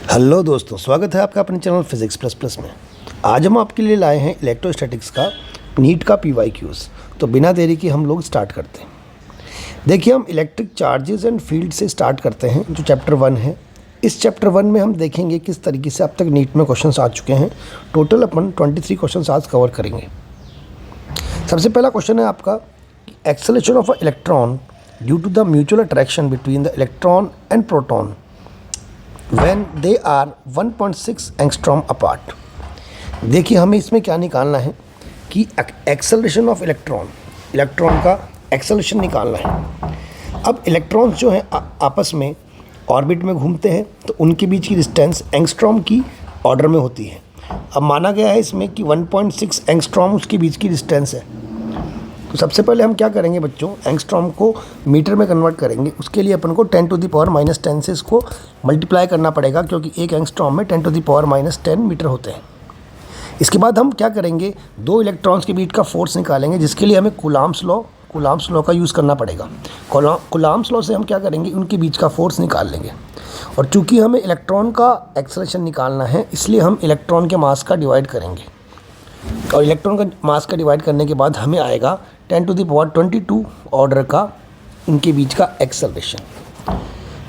Hello दोस्तों, स्वागत है आपका अपने चैनल फिजिक्स प्लस प्लस में। आज हम आपके लिए लाए हैं इलेक्ट्रोस्टैटिक्स का नीट का PYQs। तो बिना देरी के हम लोग स्टार्ट करते हैं। देखिए, हम इलेक्ट्रिक चार्जेस एंड फील्ड से स्टार्ट करते हैं, जो चैप्टर 1 है। इस चैप्टर 1 में हम देखेंगे किस तरीके से अब तक नीट में क्वेश्चन आ चुके हैं। टोटल अपन 23 क्वेश्चन आज कवर करेंगे। सबसे पहला क्वेश्चन है आपका, acceleration of a electron due to the mutual attraction between the electron and proton when they are 1.6 angstrom apart. देखिए, हमें इसमें क्या निकालना है कि एक्सेलरेशन ऑफ इलेक्ट्रॉन का एक्सेलरेशन निकालना है। अब इलेक्ट्रॉन्स जो हैं आपस में ऑर्बिट में घूमते हैं, तो उनके बीच की डिस्टेंस एंगस्ट्रॉम की ऑर्डर में होती है। अब माना गया है इसमें कि 1.6 एंगस्ट्रॉम उसके बीच की डिस्टेंस है। तो सबसे पहले हम क्या करेंगे बच्चों, एंगस्ट्रॉम को मीटर में कन्वर्ट करेंगे। उसके लिए अपन को 10⁻⁻10 से इसको मल्टीप्लाई करना पड़ेगा, क्योंकि एक एंगस्ट्रॉम में 10⁻10 मीटर होते हैं। इसके बाद हम क्या करेंगे, दो इलेक्ट्रॉन्स के बीच का फोर्स निकालेंगे, जिसके लिए हमें कूलॉम्स लॉ का यूज़ करना पड़ेगा। कूलॉम्स लॉ से हम क्या करेंगे, उनके बीच का फोर्स निकाल लेंगे। और चूँकि हमें इलेक्ट्रॉन का एक्सेलरेशन निकालना है, इसलिए हम इलेक्ट्रॉन के मास का डिवाइड करेंगे। और इलेक्ट्रॉन का मास का डिवाइड करने के बाद हमें आएगा 10⁻22 ऑर्डर का इनके बीच का एक्सेलरेशन।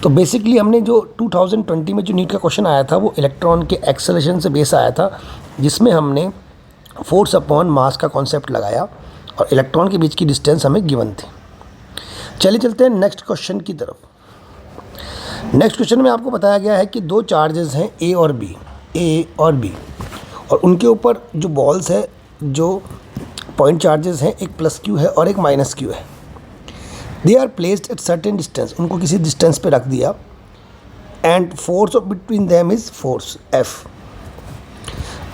तो बेसिकली हमने जो 2020 में जो नीट का क्वेश्चन आया था, वो इलेक्ट्रॉन के एक्सेलरेशन से बेस आया था, जिसमें हमने फोर्स अपॉन मास का कॉन्सेप्ट लगाया और इलेक्ट्रॉन के बीच की डिस्टेंस हमें गिवन थी। चलिए चलते हैं नेक्स्ट क्वेश्चन की तरफ। नेक्स्ट क्वेश्चन में आपको बताया गया है कि दो चार्जेस हैं ए और बी, और उनके ऊपर जो बॉल्स है, जो पॉइंट चार्जेस हैं, एक +Q है और एक -Q है। They are placed at certain distance, उनको किसी डिस्टेंस पे रख दिया। And force of between them is force F।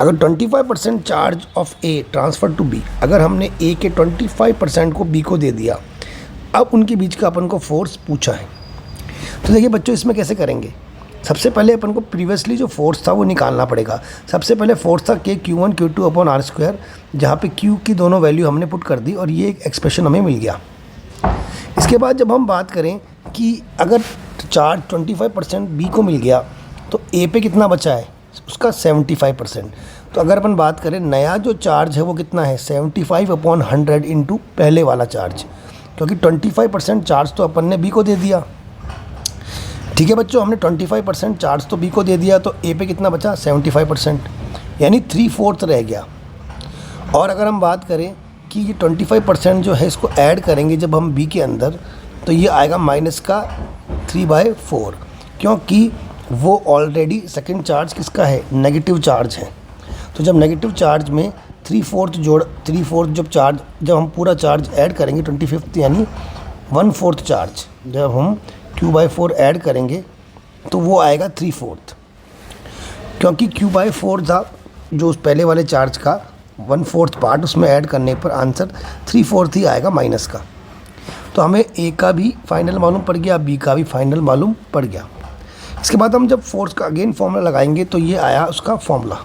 अगर 25% charge of A transfer to B, अगर हमने A के 25% को B को दे दिया, अब उनके बीच का अपन को फोर्स पूछा है। तो देखिए बच्चों, इसमें कैसे करेंगे। सबसे पहले अपन को प्रीवियसली जो फोर्स था वो निकालना पड़ेगा। सबसे पहले फोर्स था Q1 Q2 अपॉन R², जहाँ पे Q की दोनों वैल्यू हमने पुट कर दी और ये एक एक्सप्रेशन हमें मिल गया। इसके बाद जब हम बात करें कि अगर चार्ज 25% B को मिल गया, तो A पे कितना बचा है, उसका 75%। तो अगर अपन बात करें, नया जो चार्ज है वो कितना है, 75/100 इंटू पहले वाला चार्ज, क्योंकि 25% चार्ज तो अपन ने B को दे दिया। ठीक है बच्चों, हमने 25% चार्ज तो B को दे दिया, तो A पे कितना बचा, 75%, यानी 3/4 रह गया। और अगर हम बात करें कि ये 25% जो है, इसको ऐड करेंगे जब हम B के अंदर, तो ये आएगा -3/4, क्योंकि वो ऑलरेडी सेकंड चार्ज किसका है, नेगेटिव चार्ज है। तो जब नेगेटिव चार्ज में 3/4 जब हम पूरा चार्ज ऐड करेंगे 25th, यानी 1/4 चार्ज जब हम Q/4 ऐड करेंगे, तो वो आएगा 3/4, क्योंकि Q/4 था जो उस पहले वाले चार्ज का 1/4 पार्ट, उसमें ऐड करने पर आंसर 3/4 ही आएगा माइनस का। तो हमें A का भी फाइनल मालूम पड़ गया, B का भी फाइनल मालूम पड़ गया। इसके बाद हम जब फोर्स का अगेन फॉर्मूला लगाएंगे, तो ये आया उसका फॉर्मूला।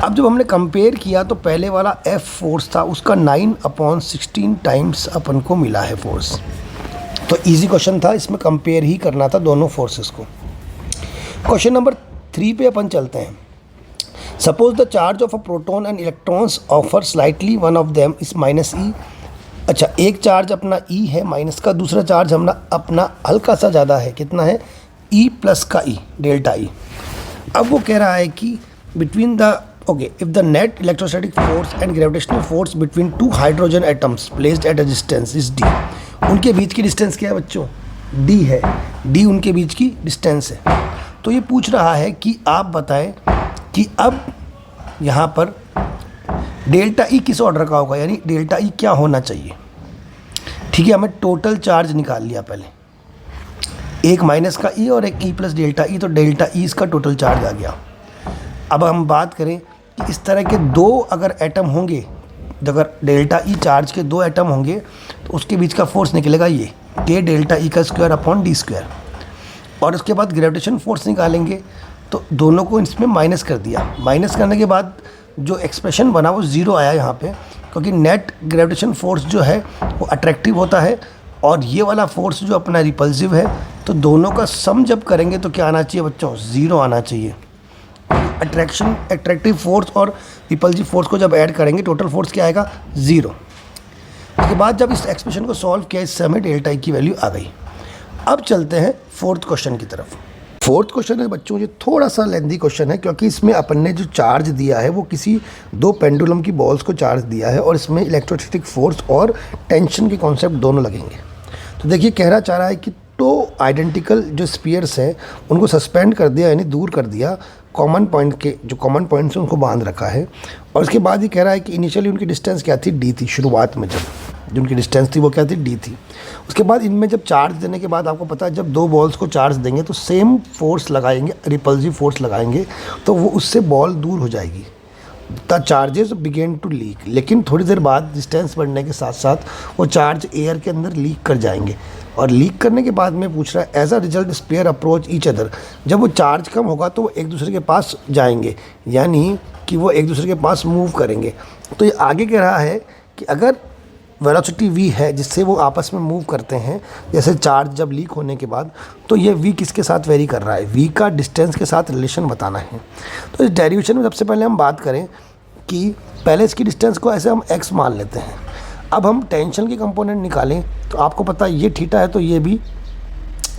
अब जब हमने कंपेयर किया, तो पहले वाला F फोर्स था, उसका 9/16 टाइम्स अपन को मिला है फोर्स। तो इजी क्वेश्चन था, इसमें कंपेयर ही करना था दोनों फोर्सेस को। क्वेश्चन नंबर 3 पे अपन चलते हैं। Suppose the charge of a proton and electrons offer slightly, one of them is -E। अच्छा, एक चार्ज अपना E है माइनस का, दूसरा चार्ज अपना हल्का सा ज़्यादा है, कितना है, E प्लस का E, डेल्टा E। अब वो कह रहा है कि between the if the net electrostatic force and gravitational force between 2 hydrogen atoms placed at a distance is D। उनके बीच की डिस्टेंस क्या है बच्चों, D है। D उनके बीच की डिस्टेंस है। तो ये पूछ रहा है कि आप बताएं कि अब यहाँ पर डेल्टा E किस ऑर्डर का होगा, यानी डेल्टा E क्या होना चाहिए। ठीक है, हमें टोटल चार्ज निकाल लिया पहले, एक माइनस का E और एक E प्लस डेल्टा E, तो डेल्टा E इसका टोटल चार्ज आ गया। अब हम बात करें कि इस तरह के दो अगर एटम होंगे, अगर डेल्टा E चार्ज के दो एटम होंगे, तो उसके बीच का फोर्स निकलेगा ये K डेल्टा E का स्क्वायर अपॉन D²। और उसके बाद ग्रेविटेशन फोर्स निकालेंगे, तो दोनों को इसमें माइनस कर दिया। माइनस करने के बाद जो एक्सप्रेशन बना वो 0 आया यहाँ पे, क्योंकि नेट ग्रेविटेशन फोर्स जो है वो अट्रैक्टिव होता है और ये वाला फोर्स जो अपना रिपल्सिव है, तो दोनों का सम जब करेंगे तो क्या आना चाहिए बच्चों, 0 आना चाहिए। अट्रैक्टिव फोर्स और रिपल्सिव फोर्स को जब ऐड करेंगे टोटल फोर्स क्या आएगा, 0। उसके बाद जब इस एक्सप्रेशन को सॉल्व किया, इससे हमें डेल्टा ई की वैल्यू आ गई। अब चलते हैं फोर्थ क्वेश्चन की तरफ। फोर्थ क्वेश्चन है बच्चों, ये थोड़ा सा लेंथी क्वेश्चन है क्योंकि इसमें अपन ने जो चार्ज दिया है वो किसी 2 पेंडुलम की बॉल्स को चार्ज दिया है और इसमें इलेक्ट्रोस्टैटिक फोर्स और टेंशन के कॉन्सेप्ट दोनों लगेंगे। तो देखिए कह चाह रहा है कि तो आइडेंटिकल जो स्पीयर्स हैं उनको सस्पेंड कर दिया, यानी दूर कर दिया, कॉमन पॉइंट के जो कॉमन पॉइंट्स हैं उनको बांध रखा है। और उसके बाद ये कह रहा है कि इनिशियली उनकी डिस्टेंस क्या थी, डी थी। शुरुआत में जब जो उनकी डिस्टेंस थी वो क्या थी, डी थी। उसके बाद इनमें जब चार्ज देने के बाद आपको पता है जब 2 बॉल्स को चार्ज देंगे तो सेम फोर्स लगाएंगे, रिपल्सिव फोर्स लगाएंगे, तो वो उससे बॉल दूर हो जाएगी। The charges begin to leak, लेकिन थोड़ी देर बाद डिस्टेंस बढ़ने के साथ साथ वो चार्ज एयर के अंदर लीक कर जाएंगे। और लीक करने के बाद में पूछ रहा है as a result sphere approach each other, जब वो चार्ज कम होगा तो वो एक दूसरे के पास जाएंगे, यानी कि वो एक दूसरे के पास मूव करेंगे। तो ये आगे कह रहा है कि अगर वेलोसिटी v है जिससे वो आपस में मूव करते हैं, जैसे चार्ज जब लीक होने के बाद, तो ये v किसके साथ वेरी कर रहा है, v का डिस्टेंस के साथ रिलेशन बताना है। तो इस डेरिवेशन में सबसे पहले हम बात करें कि पहले इसकी डिस्टेंस को ऐसे हम x मान लेते हैं। अब हम टेंशन के कंपोनेंट निकालें तो आपको पता है ये थीटा है, तो ये भी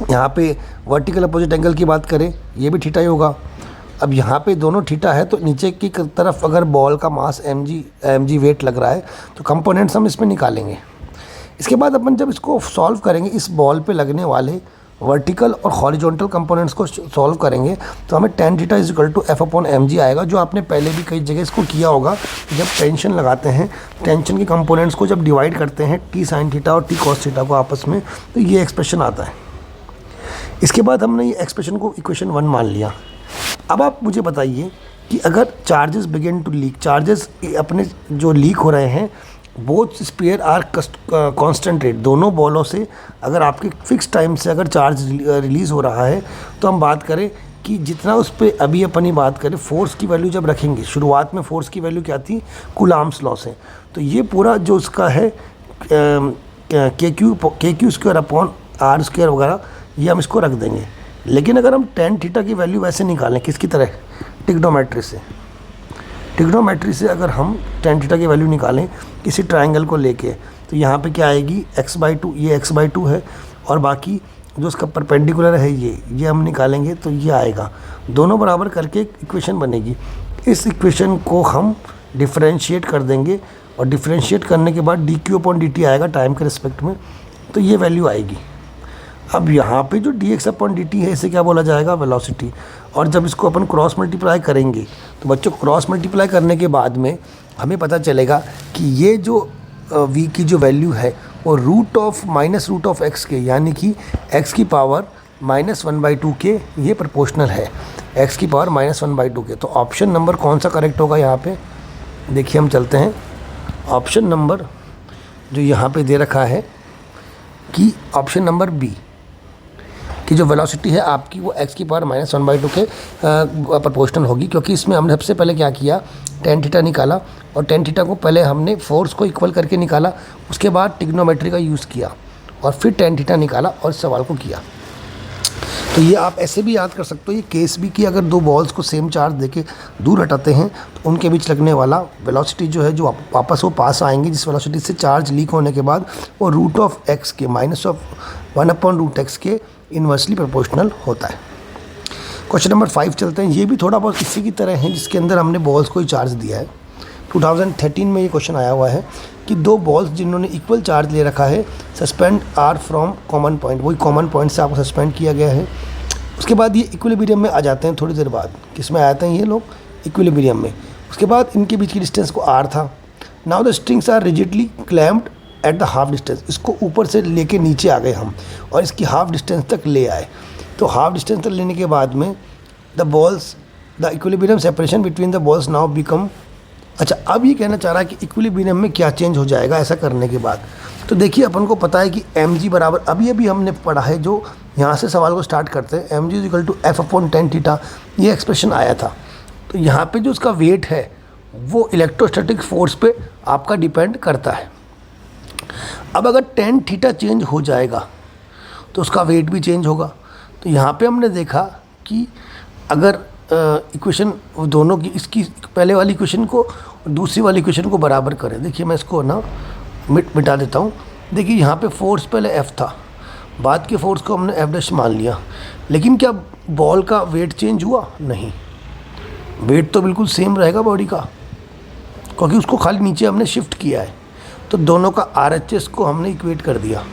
यहाँ पे वर्टिकल अपोजिट एंगल की बात करें ये भी थीटा ही होगा। अब यहाँ पे दोनों थीटा है, तो नीचे की तरफ अगर बॉल का मास mg वेट लग रहा है तो कंपोनेंट्स हम इसमें निकालेंगे। इसके बाद अपन जब इसको सॉल्व करेंगे, इस बॉल पे लगने वाले वर्टिकल और हॉरिजॉन्टल कंपोनेंट्स को सॉल्व करेंगे तो हमें tan theta is equal to F/mg आएगा, जो आपने पहले भी कई जगह इसको किया होगा। जब टेंशन लगाते हैं, टेंशन के कंपोनेंट्स को जब डिवाइड करते हैं t sin थीटा और t cos थीटा को आपस में, तो ये एक्सप्रेशन आता है। इसके बाद हमने ये एक्सप्रेशन को इक्वेशन 1 मान लिया। अब आप मुझे बताइए कि अगर charges begin to leak, charges अपने जो लीक हो रहे हैं, बोथ स्पेयर आर कॉन्स्टेंट, दोनों बॉलों से अगर आपके फिक्स टाइम से अगर चार्ज रिलीज़ हो रहा है, तो हम बात करें कि जितना उस पर अभी अपनी बात करें फोर्स की वैल्यू जब रखेंगे, शुरुआत में फोर्स की वैल्यू क्या थी, कूलम्ब्स लॉ से, तो ये पूरा जो उसका है k q square upon r square वगैरह, ये हम इसको रख देंगे। लेकिन अगर हम tan थीटा की वैल्यू वैसे निकालें, किसकी तरह, ट्रिग्नोमेट्री से अगर हम tan थीटा की वैल्यू निकालें किसी ट्रायंगल को लेके, तो यहाँ पे क्या आएगी, x/2, ये x/2 है, और बाकी जो उसका परपेंडिकुलर है ये हम निकालेंगे तो ये आएगा। दोनों बराबर करके इक्वेशन बनेगी। इस इक्वेशन को हम डिफरेंशिएट कर देंगे और डिफरेंशिएट करने के बाद dq/dt आएगा टाइम के रिस्पेक्ट में, तो ये वैल्यू आएगी। अब यहाँ पे जो dx/dt है इसे क्या बोला जाएगा, वेलोसिटी। और जब इसको अपन क्रॉस मल्टीप्लाई करेंगे तो बच्चों क्रॉस मल्टीप्लाई करने के बाद में हमें पता चलेगा कि ये जो v की जो वैल्यू है वो √(-√x) के, यानी कि x की पावर -1/2 के ये प्रोपोर्शनल है, x की पावर -1/2 के। तो ऑप्शन नंबर कौन सा करेक्ट होगा यहाँ पे, देखिए हम चलते हैं। ऑप्शन नंबर जो यहाँ पे दे रखा है कि ऑप्शन नंबर बी की जो वेलोसिटी है आपकी वो x की पावर -1/2 के प्रोपोर्शनल होगी, क्योंकि इसमें हमने सबसे पहले क्या किया, tan थीटा निकाला, और tan थीटा को पहले हमने फोर्स को इक्वल करके निकाला, उसके बाद ट्रिग्नोमेट्री का यूज़ किया और फिर tan थीटा निकाला और इस सवाल को किया। तो ये आप ऐसे भी याद कर सकते हो, ये केस भी कि अगर 2 बॉल्स को सेम चार्ज देके दूर हटाते हैं तो उनके बीच लगने वाला वेलोसिटी जो है, जो वापस वो पास आएंगे जिस वेलोसिटी से चार्ज लीक होने के बाद, वो √(x) के -1/√x के इन्वर्सली प्रोपोर्शनल होता है। क्वेश्चन नंबर 5 चलते हैं। ये भी थोड़ा बहुत इसी की तरह है, जिसके अंदर हमने बॉल्स को ही चार्ज दिया है। 2013 में ये क्वेश्चन आया हुआ है कि 2 बॉल्स जिन्होंने इक्वल चार्ज ले रखा है, suspend are from common point, वही कॉमन पॉइंट से आपको सस्पेंड किया गया है। उसके बाद ये इक्विलिब्रियम में आ जाते हैं थोड़ी देर बाद, किसमें आ जाते हैं ये लोग, इक्विलिब्रियम में। उसके बाद इनके बीच की डिस्टेंस को आर था। Now the strings are rigidly clamped at the half distance, इसको ऊपर से लेके नीचे आ गए हम और इसकी हाफ डिस्टेंस तक ले आए। तो हाफ डिस्टेंस तक लेने के बाद में the equilibrium separation between the balls now become, अच्छा अब ये कहना चाह रहा है कि इक्विलिब्रियम में क्या चेंज हो जाएगा ऐसा करने के बाद। तो देखिए अपन को पता है कि mg बराबर, अब ये भी हमने पढ़ा है, जो यहाँ से सवाल को स्टार्ट करते हैं, mg is equal to F/tan theta, ये एक्सप्रेशन आया था। तो यहाँ पे जो उसका वेट है वो इलेक्ट्रोस्टैटिक फोर्स पे आपका डिपेंड करता है। अब अगर टेन थीटा चेंज हो जाएगा तो उसका वेट भी चेंज होगा। तो यहाँ पे हमने देखा कि अगर इक्वेशन दोनों की, इसकी पहले वाली इक्वेशन को और दूसरी वाली इक्वेशन को बराबर करें। देखिए मैं इसको ना मिटा देता हूँ। देखिए यहाँ पे फोर्स पहले F था, बाद के फोर्स को हमने F डैश मान लिया, लेकिन क्या बॉल का वेट चेंज हुआ? नहीं, वेट तो बिल्कुल सेम रहेगा बॉडी का, क्योंकि उसको खाली नीचे हमने शिफ्ट किया है। तो दोनों का RHS को हमने इक्वेट कर दिया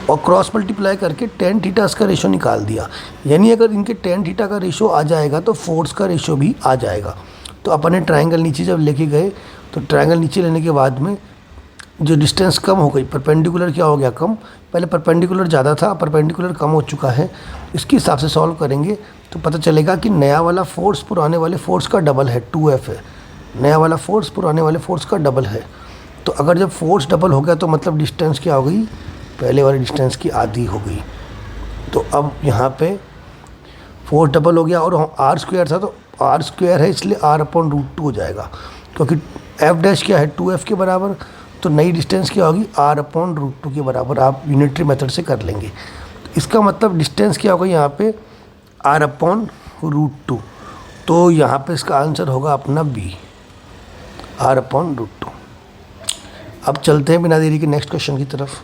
और क्रॉस मल्टीप्लाई करके टेन थीटा का रेशो निकाल दिया। यानी अगर इनके टेन थीटा का रेशो आ जाएगा तो फोर्स का रेशो भी आ जाएगा। तो अपन ने ट्रायंगल नीचे जब लेके गए तो ट्रायंगल नीचे लेने के बाद में जो डिस्टेंस कम हो गई, परपेंडिकुलर क्या हो गया? कम। पहले परपेंडिकुलर ज़्यादा था, परपेंडिकुलर कम हो चुका है। इसके हिसाब से सॉल्व करेंगे तो पता चलेगा कि नया वाला फोर्स पुराने वाले फोर्स का डबल है, 2F है। नया वाला फोर्स पुराने वाले फोर्स का डबल है। तो अगर जब फोर्स डबल हो गया तो मतलब डिस्टेंस क्या हो गई? पहले वाली डिस्टेंस की आधी हो गई। तो अब यहाँ पे फोर्स डबल हो गया और R स्क्वायर था, तो R स्क्वायर है इसलिए R/√2 हो जाएगा, क्योंकि F डैश क्या है? 2F के बराबर। तो नई डिस्टेंस क्या होगी? R/√2 के बराबर। आप यूनिटरी मेथड से कर लेंगे। इसका मतलब डिस्टेंस क्या होगा यहाँ पे? R/√2। तो यहाँ पे इसका आंसर होगा अपना B, R/√2। अब चलते हैं बिना देरी के नेक्स्ट क्वेश्चन की तरफ।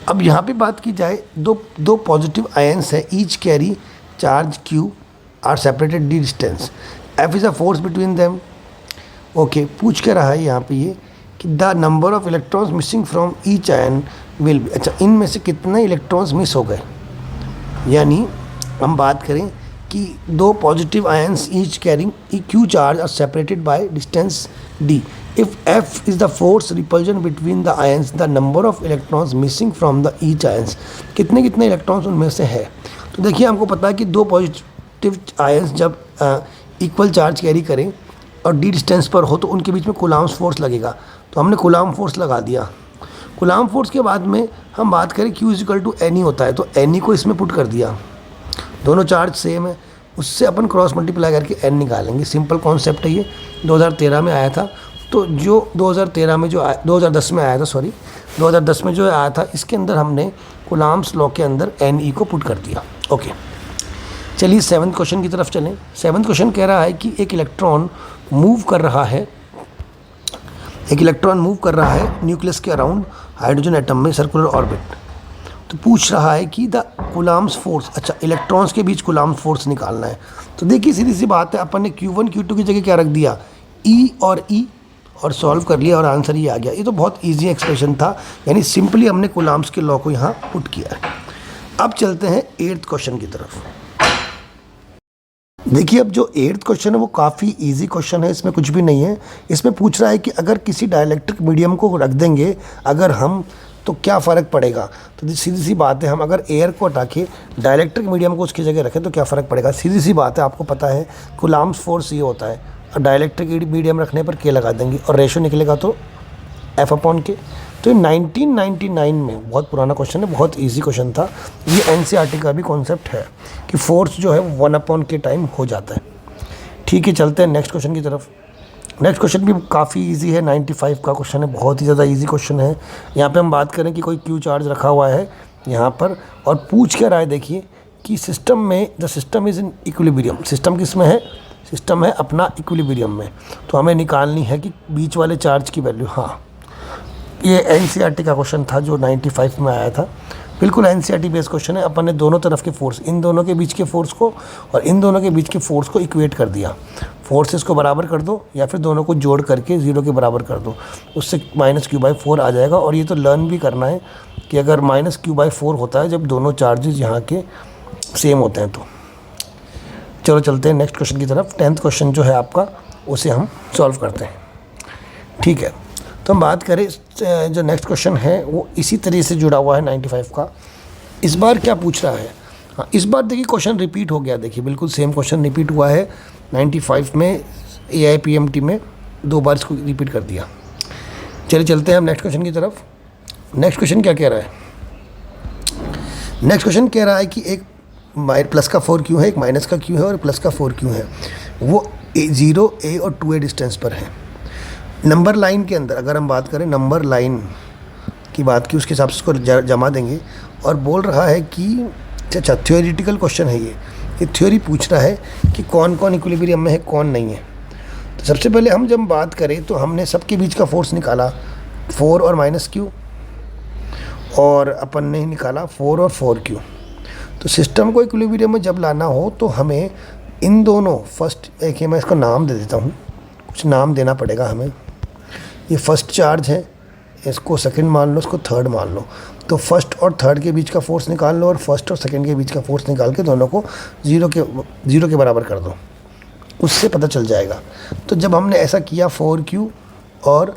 अब यहाँ पे बात की जाए, दो पॉजिटिव आयंस है, each carry charge Q are separated d distance, F is a force between them. Okay, पूछ के रहा है यहाँ पे ये कि the number of electrons missing from each ion will be. अच्छा, इनमें से कितने इलेक्ट्रॉन्स मिस हो गए? यानी हम बात करें कि दो positive ions each carrying Q charge are separated by distance D। If F is the force repulsion between the ions, the number of electrons missing from the each ions, कितने कितने इलेक्ट्रॉन्स उनमें से है? तो देखिए हमको पता है कि दो पॉजिटिव आयंस जब इक्वल चार्ज कैरी करें और D डिस्टेंस पर हो तो उनके बीच में कूलाम्स फोर्स लगेगा। तो हमने कूलाम फोर्स लगा दिया। कूलाम फोर्स के बाद में हम बात करें Q = NE होता है, तो NE को इसमें पुट कर दिया। दोनों चार्ज सेम है, उससे अपन क्रॉस मल्टीप्लाई करके N निकालेंगे। सिंपल कॉन्सेप्ट है ये, 2013 में आया था। तो जो 2013 में जो 2010 में आया था, 2010 में जो आया था, इसके अंदर हमने कूलाम्स लॉ के अंदर NE को पुट कर दिया। ओके, चलिए 7th क्वेश्चन की तरफ चलें। 7th क्वेश्चन कह रहा है कि एक इलेक्ट्रॉन मूव कर रहा है न्यूक्लियस के अराउंड हाइड्रोजन एटम में सर्कुलर ऑर्बिट। तो पूछ रहा है कि द कूलाम्स फोर्स, अच्छा इलेक्ट्रॉन्स के बीच कूलाम्स फोर्स निकालना है। तो देखिए सीधी सी बात है, अपन ने Q1 Q2 की जगह क्या रख दिया? E और सॉल्व कर लिया और आंसर ही आ गया। ये तो बहुत इजी एक्सप्रेशन था, यानी सिंपली हमने कूलाम्स के लॉ को यहाँ पुट किया है। अब चलते हैं 8th क्वेश्चन की तरफ। देखिए अब जो 8th क्वेश्चन है वो काफ़ी इजी क्वेश्चन है, इसमें कुछ भी नहीं है। इसमें पूछ रहा है कि अगर किसी डाइलेक्ट्रिक मीडियम को रख देंगे अगर हम, तो क्या फ़र्क पड़ेगा? तो सीधी सी बात है, हम अगर एयर को हटा के डाइलेक्ट्रिक मीडियम को उसकी जगह रखें तो क्या फ़र्क पड़ेगा? सीधी सी बात है, आपको पता है कूलाम्स फोर्स ये होता है, और डाइलेक्ट्रिक मीडियम रखने पर K लगा देंगे और रेशो निकलेगा तो F/K। तो ये 1999 में, बहुत पुराना क्वेश्चन है, बहुत इजी क्वेश्चन था। ये NCERT का भी कॉन्सेप्ट है कि फोर्स जो है वो 1/K टाइम हो जाता है। ठीक है, चलते हैं नेक्स्ट क्वेश्चन की तरफ। नेक्स्ट क्वेश्चन भी काफ़ी इजी है, 95 का क्वेश्चन है, बहुत ही ज़्यादा इजी क्वेश्चन है। यहाँ पे हम बात करें कि कोई Q चार्ज रखा हुआ है यहाँ पर, और पूछ क्या रहा है, देखिए कि सिस्टम में the system is in equilibrium. System किस में है? सिस्टम है अपना इक्विलिब्रियम में। तो हमें निकालनी है कि बीच वाले चार्ज की वैल्यू। हाँ, ये NCERT का क्वेश्चन था जो 95 में आया था, बिल्कुल NCERT बेस्ड क्वेश्चन है। अपन ने दोनों तरफ के फोर्स, इन दोनों के बीच के फोर्स को और इन दोनों के बीच के फोर्स को इक्वेट कर दिया। फोर्सेस को बराबर कर दो या फिर दोनों को जोड़ करके 0 के बराबर कर दो, उससे -Q/4 आ जाएगा। और ये तो लर्न भी करना है कि अगर -Q/4 होता है जब दोनों चार्जेस यहाँ के सेम होते हैं। तो चलो चलते हैं नेक्स्ट क्वेश्चन की तरफ। 10th क्वेश्चन जो है आपका, उसे हम सॉल्व करते हैं। ठीक है, तो हम बात करें जो नेक्स्ट क्वेश्चन है वो इसी तरीके से जुड़ा हुआ है 95 का। इस बार क्या पूछ रहा है? हाँ, इस बार देखिए क्वेश्चन रिपीट हो गया। देखिए बिल्कुल सेम क्वेश्चन रिपीट हुआ है 95 में, AIPMT में 2 बार इसको रिपीट कर दिया। चलिए चलते हैं हम नेक्स्ट क्वेश्चन की तरफ। नेक्स्ट क्वेश्चन क्या कह रहा है? नेक्स्ट क्वेश्चन कह रहा है कि एक प्लस का 4Q है, एक माइनस का Q है और प्लस का 4Q है। वो 0A और 2A डिस्टेंस पर है। नंबर लाइन के अंदर अगर हम बात करें, नंबर लाइन की बात की उसके हिसाब से उसको जमा देंगे। और बोल रहा है कि अच्छा थ्योरेटिकल क्वेश्चन है ये थ्योरी पूछ रहा है कि कौन कौन इक्विलिब्रियम में है कौन नहीं है। तो सबसे पहले हम जब बात करें तो हमने सबके बीच का फोर्स निकाला 4 और -q, और अपन ने निकाला 4 और 4q। तो सिस्टम को इक्विलिब्रियम में जब लाना हो तो हमें इन दोनों फर्स्ट, देखिए मैं इसको नाम दे देता हूँ, कुछ नाम देना पड़ेगा हमें। ये फर्स्ट चार्ज है, इसको सेकंड मान लो, इसको थर्ड मान लो। तो फर्स्ट और थर्ड के बीच का फोर्स निकाल लो और फर्स्ट और सेकंड के बीच का फोर्स निकाल के दोनों को जीरो के बराबर कर दो, उससे पता चल जाएगा। तो जब हमने ऐसा किया 4q और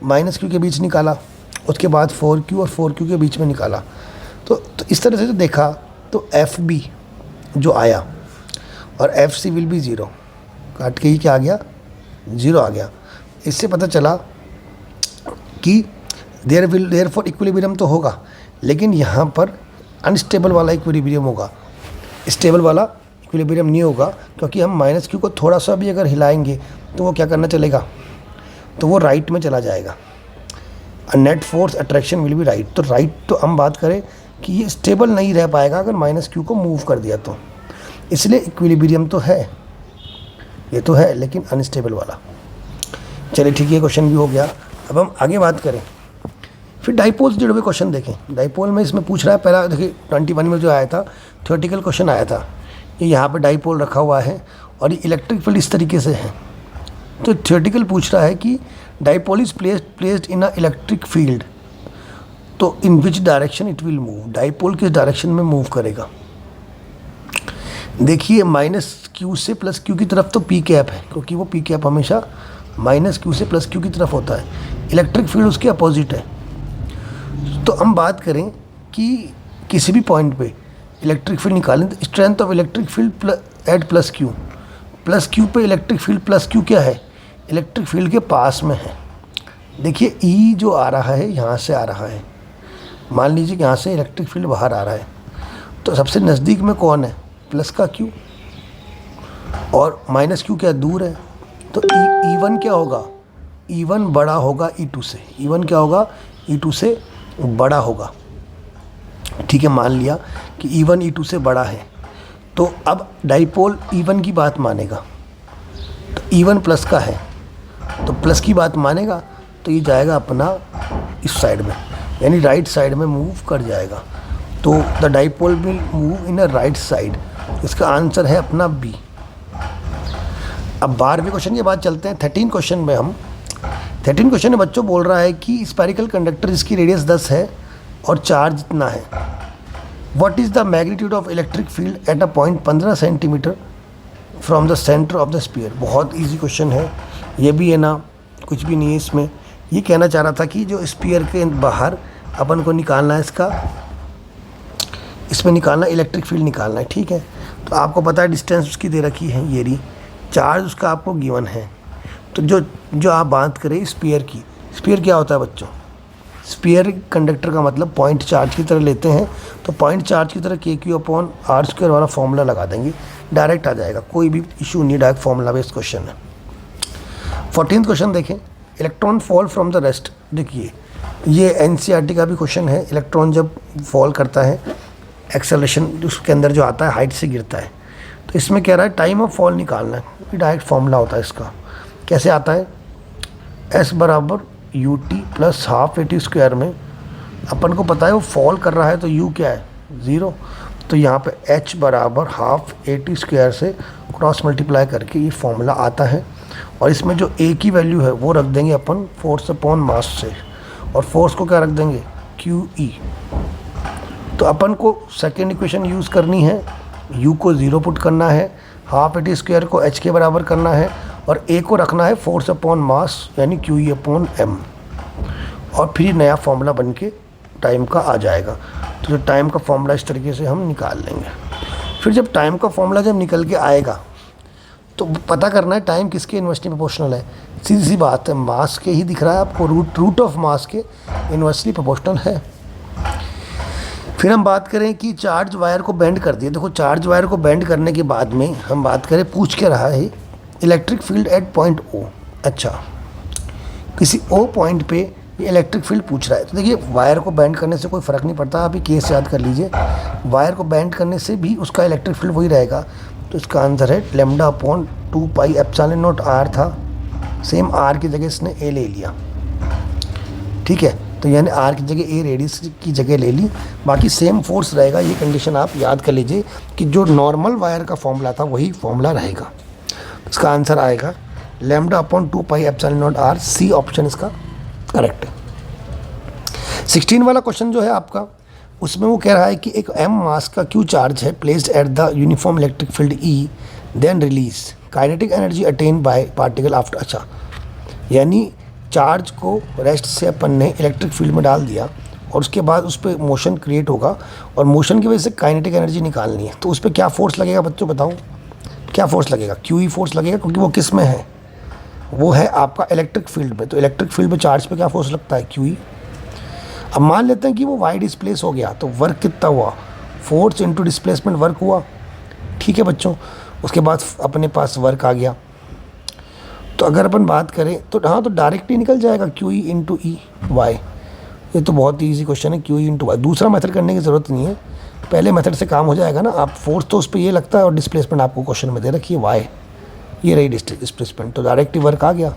-q के बीच निकाला, उसके बाद 4q और 4q के बीच में निकाला, तो इस तरह से जो देखा तो FB जो आया और FC विल बी 0, काट के ही क्या आ गया 0 आ गया। इससे पता चला कि देयर फॉर इक्विलिब्रियम तो होगा, लेकिन यहाँ पर अनस्टेबल वाला इक्विलिब्रियम होगा, स्टेबल वाला इक्विलिब्रियम नहीं होगा, क्योंकि हम -q को थोड़ा सा भी अगर हिलाएंगे तो वो क्या करना चलेगा, तो वो राइट में चला जाएगा। Net force attraction will be right. तो राइट तो हम बात करें कि ये स्टेबल नहीं रह पाएगा अगर -q को मूव कर दिया तो, इसलिए इक्विलिब्रियम तो है, ये तो है, लेकिन अनस्टेबल वाला। चलिए ठीक है, क्वेश्चन भी हो गया। अब हम आगे बात करें, फिर डाइपोल से जुड़े हुए क्वेश्चन देखें। डाइपोल में इसमें पूछ रहा है, पहला देखिए 21 में जो आया था थ्योरेटिकल क्वेश्चन आया था, ये यहाँ पे डाइपोल रखा हुआ है और ये इलेक्ट्रिक फील्ड इस तरीके से है। तो थ्योरेटिकल पूछ रहा है कि dipole is placed in a electric field, तो in which direction it will move, dipole किस डायरेक्शन में मूव करेगा। देखिए -q से +q की तरफ तो p कैप है, क्योंकि वो p कैप हमेशा -q से +q की तरफ होता है। इलेक्ट्रिक फील्ड उसके अपोजिट है। तो हम बात करें कि किसी भी पॉइंट पे इलेक्ट्रिक फील्ड निकालें तो strength of electric field at +q पे इलेक्ट्रिक फील्ड +q क्या है, इलेक्ट्रिक फील्ड के पास में है। देखिए E जो आ रहा है यहाँ से आ रहा है, मान लीजिए कि यहाँ से इलेक्ट्रिक फील्ड बाहर आ रहा है, तो सबसे नज़दीक में कौन है, प्लस का q, और -q क्या दूर है। तो E1 क्या होगा, E1 बड़ा होगा E2 से, E1 क्या होगा, E2 से बड़ा होगा। ठीक है, मान लिया कि E1 E2 से बड़ा है, तो अब डाइपोल E1 की बात मानेगा, तो E1 प्लस का है तो प्लस की बात मानेगा, तो ये जाएगा अपना इस साइड में, यानी राइट साइड में मूव कर जाएगा। तो the dipole will move in a right side, इसका आंसर है अपना बी। अब 12वें क्वेश्चन के बाद चलते हैं 13 क्वेश्चन में। हम 13 क्वेश्चन में बच्चों बोल रहा है कि स्फेरिकल कंडक्टर जिसकी रेडियस 10 है और चार्ज इतना है, what is the magnitude of electric field at a point 15 centimetre from the centre of the sphere. बहुत इजी क्वेश्चन है ये भी, है ना, कुछ भी नहीं है इसमें। ये कहना चाह रहा था कि जो स्फीयर के बाहर अपन को निकालना है, इसमें निकालना इलेक्ट्रिक फील्ड निकालना है। ठीक है, तो आपको पता है डिस्टेंस उसकी दे रखी है, ये रही, चार्ज उसका आपको गिवन है। तो जो आप बात करें स्फीयर की, स्फीयर क्या होता है बच्चों, स्फीयर कंडक्टर का मतलब पॉइंट चार्ज की तरह लेते हैं, तो पॉइंट चार्ज की तरह KQ/r² वाला फॉर्मूला लगा देंगे, डायरेक्ट आ जाएगा, कोई भी इशू नहीं, डायरेक्ट फॉर्मूला बेस्ड क्वेश्चन है। 14th क्वेश्चन देखें, electron fall from the rest. देखिए ये NCERT का भी क्वेश्चन है, इलेक्ट्रॉन जब फॉल करता है एक्सेलरेशन उसके अंदर जो आता है हाइट से गिरता है, तो इसमें कह रहा है टाइम ऑफ फॉल निकालना है। डायरेक्ट फॉर्मूला होता है इसका, कैसे आता है, S बराबर ut प्लस हाफ AT² में अपन को पता है वो फॉल कर रहा है तो u क्या है 0, तो यहाँ पे h बराबर हाफ AT² से क्रॉस मल्टीप्लाई करके ये फॉर्मूला आता है। और इसमें जो a की वैल्यू है वो रख देंगे अपन फोर्स अपॉन मास से, और फोर्स को क्या रख देंगे QE। तो अपन को सेकेंड इक्वेशन यूज़ करनी है, u को 0 पुट करना है, हाफ AT² को h के बराबर करना है, और a को रखना है फोर्स अपॉन मास यानी QE/m, और फिर नया फॉर्मूला बन के टाइम का आ जाएगा। तो जो टाइम का फॉर्मूला इस तरीके से हम निकाल लेंगे। फिर जब टाइम का फॉर्मूला जब निकल के आएगा तो पता करना है टाइम किसके इन्वर्सली प्रोपोर्शनल है। सीधी सी बात है, मास के ही दिख रहा है आपको, रूट ऑफ मास के इन्वर्सली प्रोपोर्शनल है। फिर हम बात करें कि चार्ज वायर को बेंड कर दिए। देखो चार्ज वायर को बेंड करने के बाद में हम बात करें, पूछ के रहा है electric field at point O। अच्छा, किसी O पॉइंट पे ये इलेक्ट्रिक फील्ड पूछ रहा है। तो देखिए वायर को बेंड करने से कोई फ़र्क नहीं पड़ता, आप ये केस याद कर लीजिए, वायर को बेंड करने से भी उसका इलेक्ट्रिक फील्ड वही रहेगा। तो इसका आंसर है lambda upon 2 pi epsilon not r था, सेम आर की जगह इसने ए ले लिया, ठीक है। तो यानी आर की जगह ए रेडियस की जगह ले ली, बाकी सेम फोर्स रहेगा। ये कंडीशन आप याद कर लीजिए कि जो नॉर्मल वायर का फॉर्मूला था वही फॉर्मूला रहेगा। इसका आंसर आएगा lambda upon 2 pi epsilon not r, C option इसका करेक्ट है। 16 वाला क्वेश्चन जो है आपका, उसमें वो कह रहा है कि एक m मास का q चार्ज है placed at the uniform electric field E, then release kinetic energy attain by particle after. अच्छा, यानी चार्ज को रेस्ट से अपन ने इलेक्ट्रिक फील्ड में डाल दिया और उसके बाद उस पर मोशन क्रिएट होगा और मोशन की वजह से काइनेटिक एनर्जी निकालनी है। तो उस पर क्या फोर्स लगेगा बच्चों, बताओ क्या फोर्स लगेगा? QE फोर्स लगेगा, क्योंकि वो किस में है, वो है आपका इलेक्ट्रिक फील्ड में। तो इलेक्ट्रिक फील्ड में चार्ज पे क्या फोर्स लगता है, QE। अब मान लेते हैं कि वो वाई डिस्प्लेस हो गया, तो वर्क कितना हुआ, फोर्स इंटू डिस्प्लेसमेंट वर्क हुआ, ठीक है बच्चों। उसके बाद अपने पास वर्क आ गया। तो अगर अपन बात करें तो हाँ, तो डायरेक्टली निकल जाएगा QE इंटू ई वाई। ये तो बहुत ही ईजी क्वेश्चन है, QE इंटू वाई। दूसरा मेथड करने की ज़रूरत नहीं है, पहले मेथड से काम हो जाएगा ना। आप फोर्स तो उस पर ये लगता है और डिस्प्लेसमेंट आपको क्वेश्चन में दे रखी है वाई, ये रही डिस्प्लेसमेंट, तो डायरेक्टली वर्क आ गया।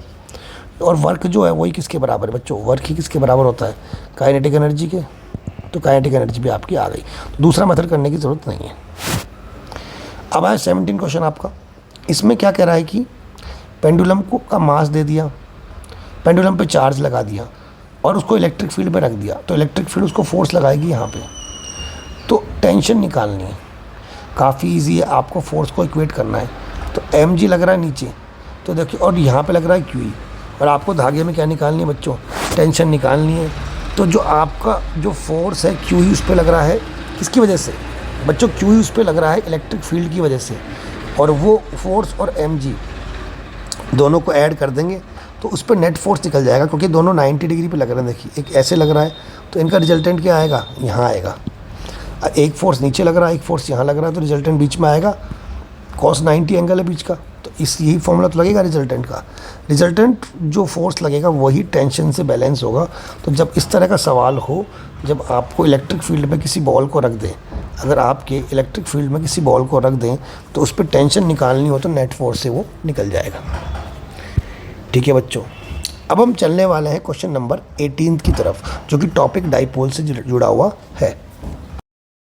और वर्क जो है वही किसके बराबर है बच्चों, वर्क ही किसके बराबर होता है, काइनेटिक एनर्जी के। तो काइनेटिक एनर्जी भी आपकी आ गई, तो दूसरा मेथड करने की ज़रूरत नहीं है। अब आया 17 क्वेश्चन आपका। इसमें क्या कह रहा है कि पेंडुलम को का मास दे दिया, पेंडुलम पे चार्ज लगा दिया और उसको इलेक्ट्रिक फील्ड में रख दिया। तो इलेक्ट्रिक फील्ड उसको फोर्स लगाएगी यहाँ पे। तो टेंशन निकालनी है, काफ़ी इजी है, आपको फोर्स को इक्वेट करना है। तो mg लग रहा है नीचे, तो देखिए, और यहाँ पे लग रहा है QE, और आपको धागे में क्या निकालनी है बच्चों, टेंशन निकालनी है। तो जो आपका जो फोर्स है QE उस पर लग रहा है, किसकी वजह से बच्चों, QE उस पर लग रहा है इलेक्ट्रिक फील्ड की वजह से। और वो फोर्स और mg दोनों को ऐड कर देंगे तो उस पर नेट फोर्स निकल जाएगा, क्योंकि दोनों 90 डिग्री पे लग रहे हैं। देखिए एक ऐसे लग रहा है, तो इनका रिजल्टेंट क्या आएगा, यहाँ आएगा। एक फोर्स नीचे लग रहा है, एक फोर्स यहाँ लग रहा है, तो रिजल्टेंट बीच में आएगा, cos 90 एंगल है बीच का। तो इस यही फॉर्मूला तो लगेगा रिजल्टेंट का। रिजल्टेंट जो फोर्स लगेगा वही टेंशन से बैलेंस होगा। तो जब इस तरह का सवाल हो, जब आपको इलेक्ट्रिक फील्ड में किसी बॉल को रख दें, अगर आपके इलेक्ट्रिक फील्ड में किसी बॉल को रख दें तो उस पर टेंशन निकालनी हो तो नेट फोर्स से वो निकल जाएगा, ठीक है बच्चों। अब हम चलने वाले हैं क्वेश्चन नंबर 18 की तरफ, जो कि टॉपिक डाइपोल से जुड़ा हुआ है।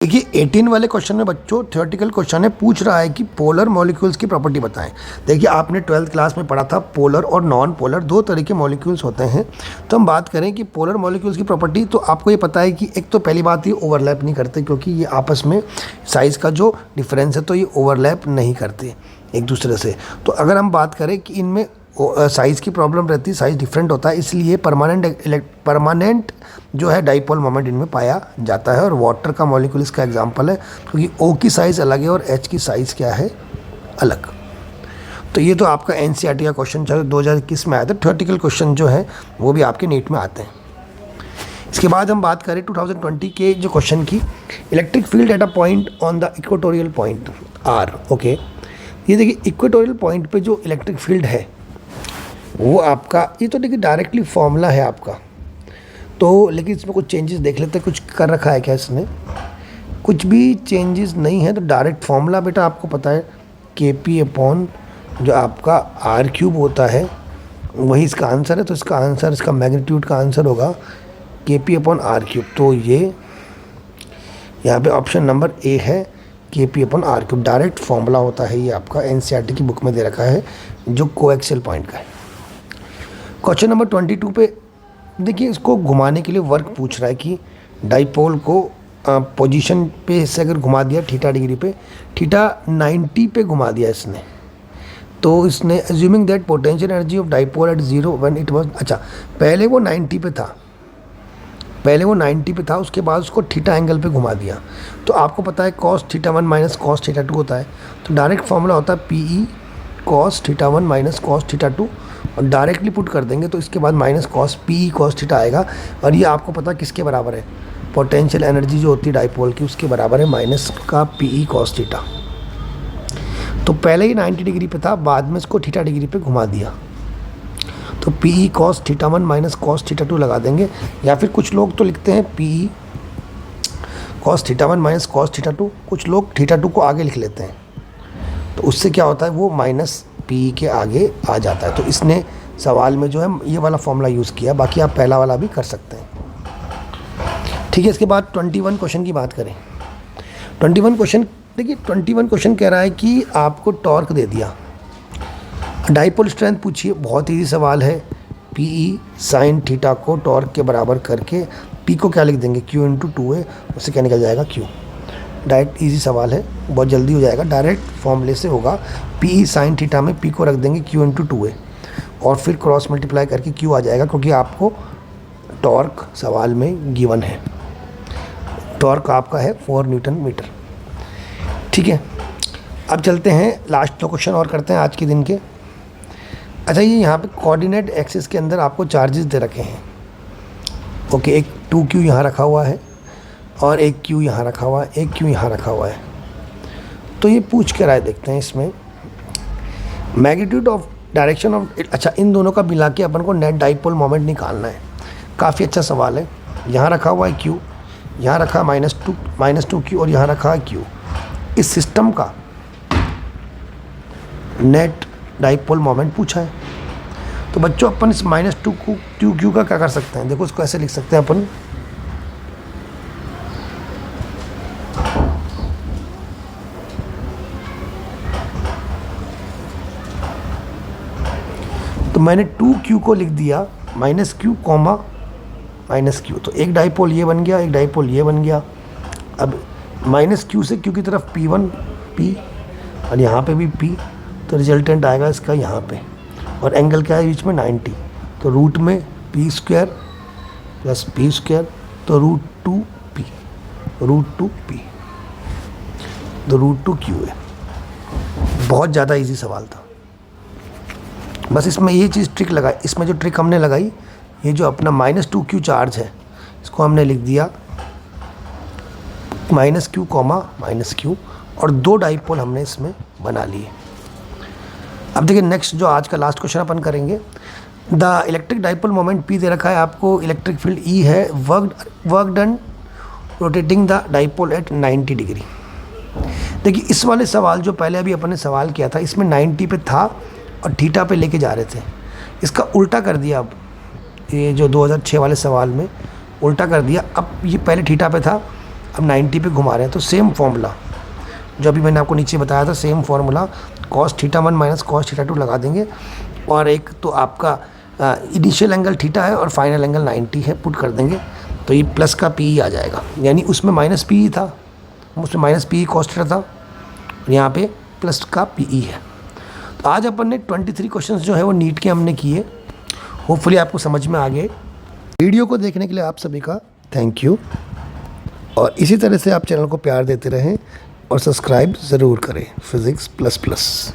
देखिए 18 वाले क्वेश्चन में बच्चों थ्योरेटिकल क्वेश्चन है, पूछ रहा है कि पोलर मॉलिक्यूल्स की प्रॉपर्टी बताएं। देखिए आपने 12th क्लास में पढ़ा था, पोलर और नॉन पोलर दो तरह के मॉलिक्यूल्स होते हैं। तो हम बात करें कि पोलर मॉलिक्यूल्स की प्रॉपर्टी, तो आपको ये पता है कि एक तो पहली बात ये ओवरलैप नहीं करते, क्योंकि ये आपस में साइज़ का जो डिफरेंस है तो ये ओवरलैप नहीं करते एक दूसरे से। तो अगर हम बात करें कि इनमें साइज़ की प्रॉब्लम रहती है, साइज़ डिफरेंट होता है, इसलिए परमानेंट जो है डाइपोल मोमेंट इनमें पाया जाता है। और वाटर का मॉलिक्यूल इसका एग्जांपल है, क्योंकि O की साइज़ अलग है और H की साइज़ क्या है, अलग। तो ये तो आपका NCERT का क्वेश्चन 2021 में आया था। थ्योरेटिकल क्वेश्चन जो है वो भी आपके नीट में आते हैं। इसके बाद हम बात करें 2020 के जो क्वेश्चन की, electric field at a point on the equatorial point R, okay. ये देखिए इक्वेटोरियल पॉइंट पे जो इलेक्ट्रिक फील्ड है वो आपका, ये तो देखिए डायरेक्टली फॉर्मूला है आपका, तो लेकिन इसमें कुछ चेंजेस देख लेते हैं, कुछ कर रखा है क्या इसने, कुछ भी चेंजेस नहीं है। तो डायरेक्ट फॉर्मूला बेटा आपको पता है, KP अपॉन जो आपका R³ होता है वही इसका आंसर है। तो इसका आंसर, इसका मैग्नीट्यूड का आंसर होगा KP अपॉन R³। तो ये यहाँ पे ऑप्शन नंबर A है, KP upon R³। Direct formula होता है, ये आपका NCERT की बुक में दे रखा है, जो कोएक्सियल पॉइंट का है। क्वेश्चन नंबर 22 पे देखिए, इसको घुमाने के लिए वर्क पूछ रहा है कि डाइपोल को पोजीशन पे से अगर घुमा दिया थीटा डिग्री पे, थीटा 90 पे घुमा दिया इसने, तो इसने assuming that potential energy of dipole at 0 when it was, अच्छा पहले वो 90 पे था, उसके बाद उसको थीटा एंगल पे घुमा दिया। तो आपको पता है cos θ1 माइनस cos θ2 होता है, तो डायरेक्ट फॉर्मूला होता है PE cos θ1 माइनस cos θ2, और डायरेक्टली पुट कर देंगे तो इसके बाद माइनस cos PE cos θ आएगा। और ये आपको पता किसके बराबर है, पोटेंशियल एनर्जी जो होती है डाइपोल की उसके बराबर है माइनस का PE cos θ। तो पहले ही 90 डिग्री पे था, बाद में इसको θ डिग्री पे घुमा दिया। तो P E cos theta 1 minus cos theta 2 लगा देंगे, या फिर कुछ लोग तो लिखते हैं P E cos theta 1 minus cos theta 2, कुछ लोग थीटा 2 को आगे लिख लेते हैं, तो उससे क्या होता है वो माइनस पी ई के आगे आ जाता है। तो इसने सवाल में जो है ये वाला फॉर्मूला यूज़ किया, बाकी आप पहला वाला भी कर सकते हैं। ठीक है, इसके बाद 21 क्वेश्चन की बात करें। 21 क्वेश्चन देखिए, 21 क्वेश्चन कह रहा है कि आपको टॉर्क दे दिया, डाइपोल स्ट्रेंथ पूछिए, बहुत ईजी सवाल है। पी ई साइन थीटा को टॉर्क के बराबर करके पी को क्या लिख देंगे, क्यू इंटू 2a, उससे क्या निकल जाएगा क्यू। डायरेक्ट ईजी सवाल है, बहुत जल्दी हो जाएगा, डायरेक्ट फॉर्मूले से होगा। पी ई साइन थीटा में पी को रख देंगे क्यू इंटू 2a और फिर क्रॉस मल्टीप्लाई करके क्यू आ जाएगा, क्योंकि आपको टॉर्क सवाल में गिवन है। टॉर्क आपका है 4 न्यूटन मीटर। ठीक है, अब चलते हैं लास्ट 2 क्वेश्चन और करते हैं आज के दिन के। अच्छा, ये यहाँ पे कोऑर्डिनेट एक्सिस के अंदर आपको चार्जेस दे रखे हैं। ओके, एक 2q यहाँ रखा हुआ है और एक q यहाँ रखा हुआ है, एक q यहाँ रखा हुआ है। तो ये पूछ के राय देखते हैं इसमें, मैग्नीट्यूड ऑफ डायरेक्शन ऑफ, अच्छा इन दोनों का मिला के अपन को नेट डाइपोल मोमेंट निकालना है। काफ़ी अच्छा सवाल है। यहाँ रखा हुआ है q, यहाँ रखा -2q और यहाँ रखा है q। इस सिस्टम का नेट डाइपोल मोमेंट पूछा है। तो बच्चों अपन इस -2q का क्या कर सकते हैं, देखो इसको ऐसे लिख सकते हैं अपन, तो मैंने 2q को लिख दिया -q कॉमा -q, तो एक डाइपोल ये बन गया, एक डाइपोल ये बन गया। अब -q से q की तरफ P1 P और यहाँ पे भी P, तो रिजल्टेंट आएगा इसका यहाँ पे, और एंगल क्या है बीच में 90, तो रूट में p² प्लस p², तो √2p, तो √2q है। बहुत ज़्यादा इजी सवाल था, बस इसमें ये चीज़ ट्रिक लगाई, इसमें जो ट्रिक हमने लगाई, ये जो अपना -2q चार्ज है इसको हमने लिख दिया -q कॉमा -q, और 2 डाइपोल हमने इसमें बना लिए। अब देखिए नेक्स्ट जो आज का लास्ट क्वेश्चन अपन करेंगे, the electric dipole moment P दे रखा है आपको, इलेक्ट्रिक फील्ड E है, work done rotating the dipole at 90 degree. देखिए इस वाले सवाल जो पहले अभी अपन ने सवाल किया था, इसमें 90 पे था और थीटा पे लेके जा रहे थे, इसका उल्टा कर दिया। अब ये जो 2006 वाले सवाल में उल्टा कर दिया, अब ये पहले थीटा पे था, अब 90 पे घुमा रहे हैं। तो सेम फॉर्मूला जो अभी मैंने आपको नीचे बताया था, same formula cos theta 1 minus cos theta 2 लगा देंगे, और एक तो आपका इनिशियल एंगल थीटा है और फाइनल एंगल 90 है, पुट कर देंगे, तो ये प्लस का पी आ जाएगा, यानी उसमें माइनस पी था, उसमें माइनस पी cos थीटा था, यहाँ पे प्लस का पी है। तो आज अपन ने 23 क्वेश्चंस जो है वो नीट के हमने किए, होपफुली आपको समझ में आ गए। वीडियो को देखने के लिए आप सभी का थैंक यू, और इसी तरह से आप चैनल को प्यार देते रहें और सब्सक्राइब ज़रूर करें फिज़िक्स प्लस प्लस।